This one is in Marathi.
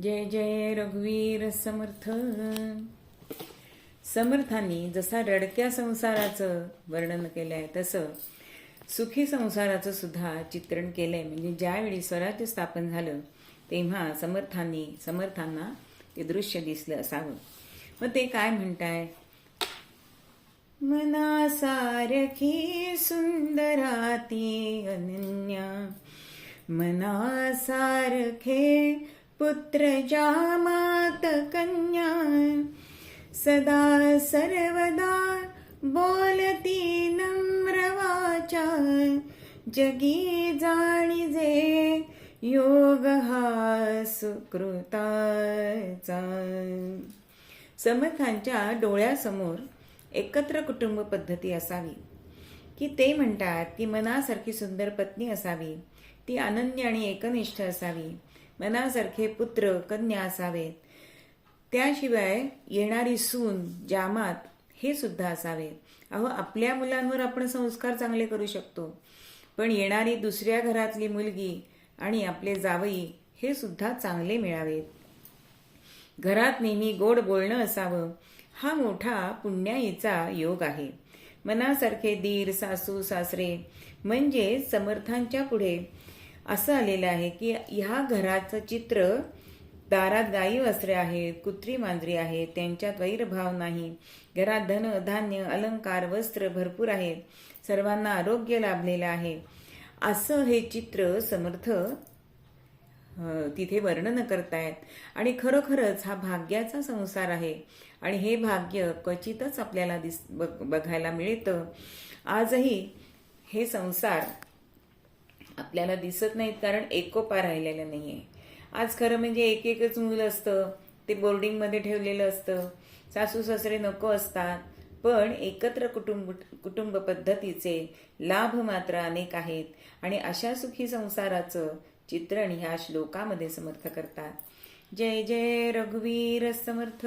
जय जय रघुवीर समर्थ. समर्थांनी जसा रडक्या संसाराचं वर्णन केलंय तसं सुखी संसाराचं सुद्धा चित्रण केलंय. म्हणजे ज्यावेळी स्वराज्य स्थापन झालं तेव्हा समर्थांना ते दृश्य दिसलं असावं. मग ते काय म्हणताय? मनासारखी सुंदराती अनन्या, मनासारखे पुत्र जामात कन्या, सदा सर्वदा बोलती नम्र वाचा, जगी जाणीजे योग हा सुकृताचा. समर्थांच्या डोळ्यासमोर एकत्र कुटुंब पद्धती असावी, की ते म्हणतात की मनासारखी सुंदर पत्नी असावी, ती अनन्य आणि एकनिष्ठ असावी, मनासारखे पुत्र कन्या असावेत, त्याशिवाय येणारी सून जामात हे सुद्धा असावे. अहो, आपल्या मुलांवर आपण संस्कार चांगले करू शकतो, पण येणारी दुसऱ्या घरातली मुलगी आणि आपले जावई हे सुद्धा चांगले मिळावेत. घरात नेहमी गोड बोलणं असावं, हा मोठा पुण्याईचा योग आहे. मनासारखे दीर सासू सासरे म्हणजे समर्थांच्या पुढे असं आलेलं आहे की ह्या घराचं चित्र, दारात गाई वासरे आहेत, कुत्री मांजरी आहेत, त्यांच्यात वैरभाव नाही, घरात धन धान्य अलंकार वस्त्र भरपूर आहेत, सर्वांना आरोग्य लाभलेलं आहे, असं हे चित्र समर्थ तिथे वर्णन करतायत. आणि खरोखरच हा भाग्याचा संसार आहे आणि हे भाग्य क्वचितच आपल्याला बघायला मिळतं. आजही हे संसार आपल्याला दिसत नाहीत, कारण एकोपा राहिलेला नाहीये. आज खरं म्हणजे एकच मुलं असतं, ते बोर्डिंगमध्ये ठेवलेलं असतं, सासू सासरे नको असतात, पण एकत्र कुटुंब पद्धतीचे लाभ मात्र अनेक आहेत. आणि अशा सुखी संसाराचं चित्रण ह्या श्लोकामध्ये समर्थ करतात. जय जय रघुवीर समर्थ.